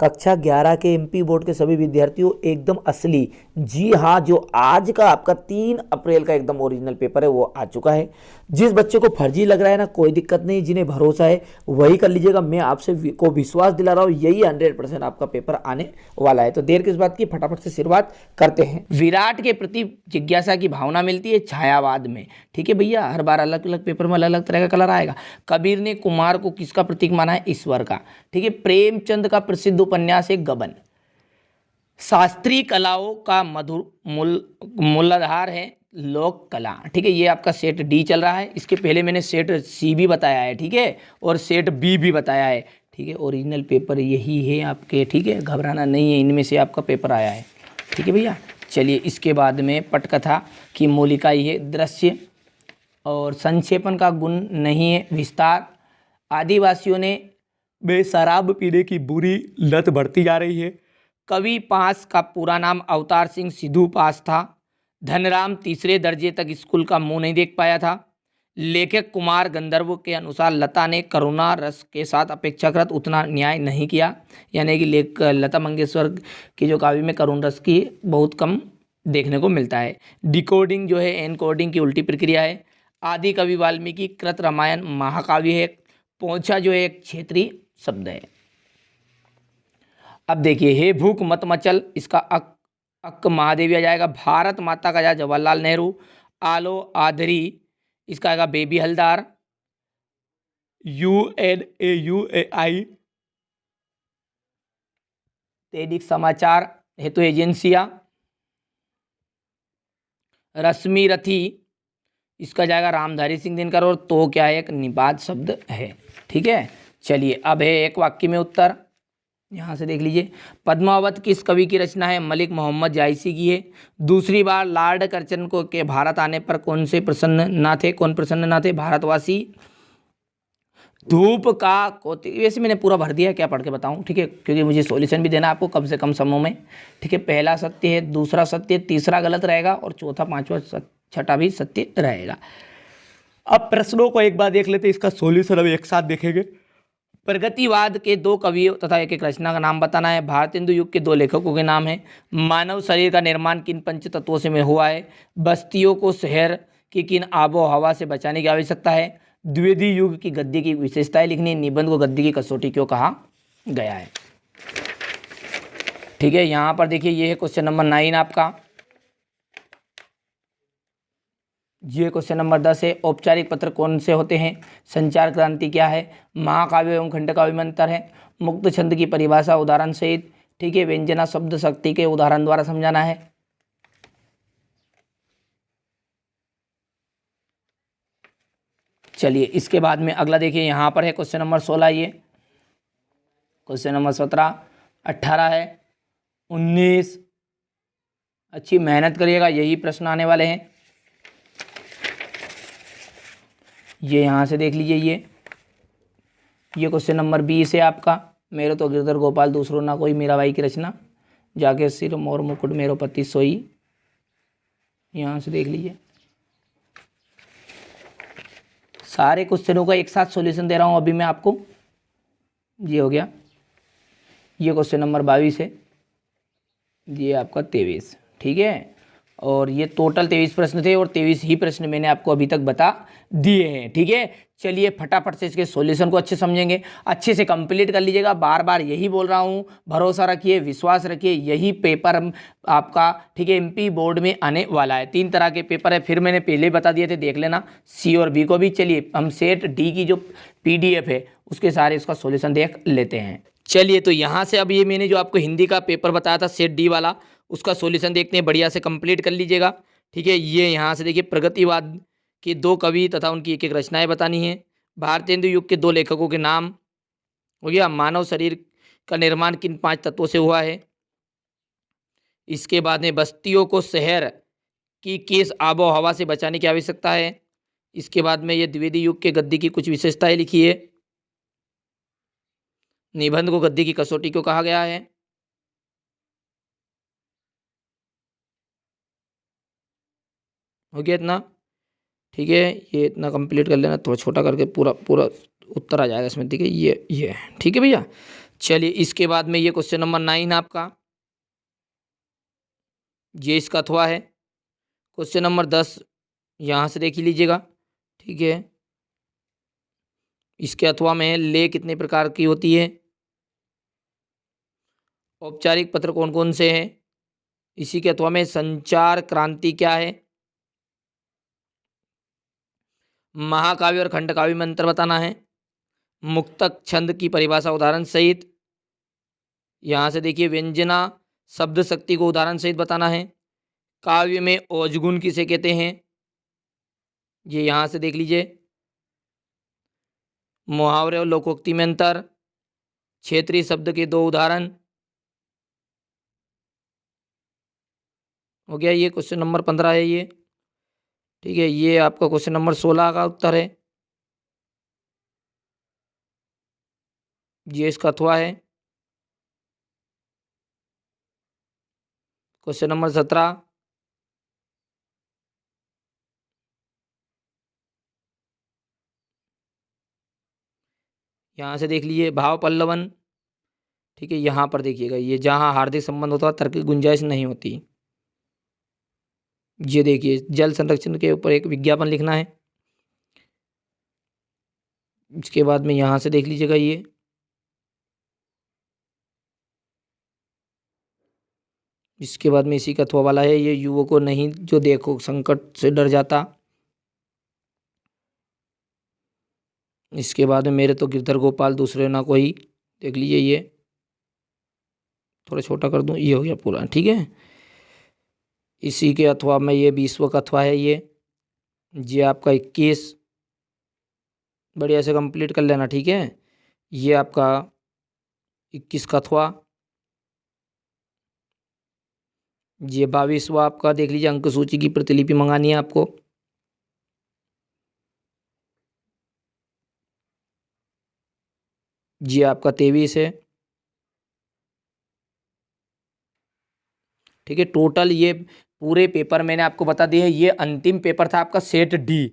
कक्षा 11 के MP board के सभी विद्यार्थियों एकदम असली, जी हाँ, जो आज का आपका 3 अप्रैल का एकदम ओरिजिनल पेपर है वो आ चुका है। जिस बच्चे को फर्जी लग रहा है ना, कोई दिक्कत नहीं, जिन्हें भरोसा है वही कर लीजिएगा। मैं आपसे को विश्वास दिला रहा हूँ, यही 100% आपका पेपर आने वाला है। तो देर किस बात की, फटाफट से शुरुआत करते हैं। विराट के प्रति जिज्ञासा की भावना मिलती है छायावाद में। ठीक है भैया, हर बार अलग अलग पेपर में अलग अलग तरह का कलर आएगा। कबीर ने कुमार को किसका प्रतीक माना है? ईश्वर का। ठीक है। प्रेमचंद का प्रसिद्ध उपन्यास है गबन। शास्त्रीय कलाओं का मधुर मूलाधार है लोक कला। ठीक है, ये आपका सेट डी चल रहा है। इसके पहले मैंने सेट सी भी बताया है, ठीक है, और सेट बी भी बताया है। ठीक है, ओरिजिनल पेपर यही है आपके। ठीक है, घबराना नहीं है, इनमें से आपका पेपर आया है। ठीक है भैया, चलिए इसके बाद में पटकथा की मूलिका ये दृश्य और संक्षेपण का गुण नहीं है विस्तार। आदिवासियों ने बेशराब पीने की बुरी लत बढ़ती जा रही है। कवि पास का पूरा नाम अवतार सिंह सिद्धू पास था। धनराम तीसरे दर्जे तक स्कूल का मुंह नहीं देख पाया था। लेखक कुमार गंधर्व के अनुसार लता ने करुणा रस के साथ अपेक्षाकृत उतना न्याय नहीं किया, यानी कि लता मंगेशकर की जो काव्य में करुण रस की बहुत कम देखने को मिलता है। डिकोडिंग जो है एनकोडिंग की उल्टी प्रक्रिया है। आदि कवि वाल्मीकि कृत रामायण महाकाव्य है। पोंछा जो है एक क्षेत्रीय शब्द है। अब देखिए, हे भूख मत मचल, इसका अक महादेवी आ जाएगा। भारत माता का जाए जवाहरलाल नेहरू। आलो आधरी, इसका आएगा बेबी हलदार। UNAUAI दैनिक समाचार हेतु एजेंसिया। रश्मि रथी, इसका जाएगा रामधारी सिंह दिनकर। और तो क्या है, एक निपात शब्द है। ठीक है, चलिए अब है एक वाक्य में उत्तर, यहाँ से देख लीजिए। पद्मावत किस कवि की रचना है? मलिक मोहम्मद जायसी की है। दूसरी बार लॉर्ड कर्जन को के भारत आने पर कौन प्रसन्न ना थे? भारतवासी। धूप का वैसे मैंने पूरा भर दिया है, क्या पढ़ के बताऊं? ठीक है, क्योंकि मुझे सॉल्यूशन भी देना है आपको कम से कम समय में। ठीक है, पहला सत्य है, दूसरा सत्य, तीसरा गलत रहेगा और चौथा पांचवा छठा भी सत्य रहेगा। अब प्रश्नों को एक बार देख लेते हैं, इसका सॉल्यूशन अब एक साथ देखेंगे। प्रगतिवाद के 2 कवियों तथा एक रचना का नाम बताना है। भारतेंदु युग के 2 लेखकों के नाम है। मानव शरीर का निर्माण किन पंच तत्वों से में हुआ है? बस्तियों को शहर की किन आबो हवा से बचाने की आवश्यकता है? द्विवेदी युग की गद्य की विशेषताएं लिखनी। निबंध को गद्य की कसौटी क्यों कहा गया है? ठीक है, यहाँ पर देखिए, ये है क्वेश्चन नंबर 9 आपका। ये क्वेश्चन नंबर 10 है। औपचारिक पत्र कौन से होते हैं? संचार क्रांति क्या है? महाकाव्य एवं खंडकाव्य में अंतर है। मुक्त छंद की परिभाषा उदाहरण सहित। ठीक है, व्यंजना शब्द शक्ति के उदाहरण द्वारा समझाना है। चलिए इसके बाद में अगला देखिए, यहाँ पर है क्वेश्चन नंबर 16। ये क्वेश्चन नंबर 17, 18 है, 19। अच्छी मेहनत करिएगा, यही प्रश्न आने वाले हैं। ये यहाँ से देख लीजिए, ये क्वेश्चन नंबर 20 है आपका। मेरो तो गिरधर गोपाल दूसरो ना कोई, मीराबाई की रचना। जाके सिर मोर मुकुट मेरो पति सोई, यहाँ से देख लीजिए। सारे क्वेश्चनों का एक साथ सॉल्यूशन दे रहा हूँ अभी मैं आपको। ये हो गया, ये क्वेश्चन नंबर 22 है, ये आपका 23। ठीक है, और ये टोटल 23 प्रश्न थे और 23 ही प्रश्न मैंने आपको अभी तक बता दिए हैं। ठीक है, चलिए फटाफट से इसके सॉल्यूशन को अच्छे समझेंगे, अच्छे से कंप्लीट कर लीजिएगा। बार बार यही बोल रहा हूँ, भरोसा रखिए, विश्वास रखिए, यही पेपर आपका, ठीक है, एमपी बोर्ड में आने वाला है। 3 तरह के पेपर है, फिर मैंने पहले बता दिए थे, देख लेना सी और बी को भी। चलिए हम सेट डी की जो PDF है उसके सारे इसका सॉल्यूशन देख लेते हैं। चलिए, तो यहाँ से अब ये मैंने जो आपको हिंदी का पेपर बताया था सेट डी वाला, उसका सॉल्यूशन देखते हैं, बढ़िया से कंप्लीट कर लीजिएगा। ठीक है, ये यहाँ से देखिए, प्रगतिवाद के 2 कवि तथा उनकी एक रचनाएं बतानी है। भारतेंदु युग के 2 लेखकों के नाम हो गया। मानव शरीर का निर्माण किन 5 तत्वों से हुआ है? इसके बाद में बस्तियों को शहर की किस आबो हवा से बचाने की आवश्यकता है? इसके बाद में ये द्विवेदी युग के गद्य की कुछ विशेषताएं लिखी है। निबंध को गद्य की कसौटी क्यों कहा गया है? हो गया इतना? ठीक है, ये इतना कंप्लीट कर लेना, थोड़ा छोटा करके पूरा उत्तर आ जाएगा इसमें। ठीक है, ये ठीक है भैया। चलिए इसके बाद में ये क्वेश्चन नंबर 9 आपका, ये इसका अथवा है। क्वेश्चन नंबर 10 यहाँ से देख ही लीजिएगा, ठीक है। इसके अथवा में ले कितने प्रकार की होती है, औपचारिक पत्र कौन कौन से हैं, इसी के अथवा में संचार क्रांति क्या है, महाकाव्य और खंडकाव्य में अंतर बताना है, मुक्तक छंद की परिभाषा उदाहरण सहित, यहाँ से देखिए व्यंजना शब्द शक्ति को उदाहरण सहित बताना है, काव्य में औजगुण किसे कहते हैं, ये यहाँ से देख लीजिए, मुहावरे और लोकोक्ति में अंतर, क्षेत्रीय शब्द के 2 उदाहरण। हो गया, ये क्वेश्चन नंबर 15 है ये, ठीक है। ये आपका क्वेश्चन नंबर 16 का उत्तर है, ये इसका अथवा है। क्वेश्चन नंबर 17, यहाँ से देख लीजिए भाव पल्लवन, ठीक है। यहाँ पर देखिएगा, ये जहाँ हार्दिक संबंध होता है तर्क की गुंजाइश नहीं होती। ये देखिए जल संरक्षण के ऊपर एक विज्ञापन लिखना है। इसके बाद में यहाँ से देख लीजिएगा, ये इसके बाद में इसी का अथवा वाला है, ये युवक को नहीं जो देखो संकट से डर जाता। इसके बाद में मेरे तो गिरधर गोपाल दूसरे ना कोई, देख लीजिए, ये थोड़ा छोटा कर दूं, ये हो गया पूरा, ठीक है। इसी के अथवा में ये 20वां का अथवा है, ये आपका 21, बढ़िया से कंप्लीट कर लेना, ठीक है। ये आपका 21 का अथवा, ये 22वां आपका देख लीजिए, अंक सूची की प्रतिलिपि मंगानी है आपको। ये आपका 23 है, ठीक है। टोटल ये पूरे पेपर मैंने आपको बता दिए, ये अंतिम पेपर था आपका सेट डी।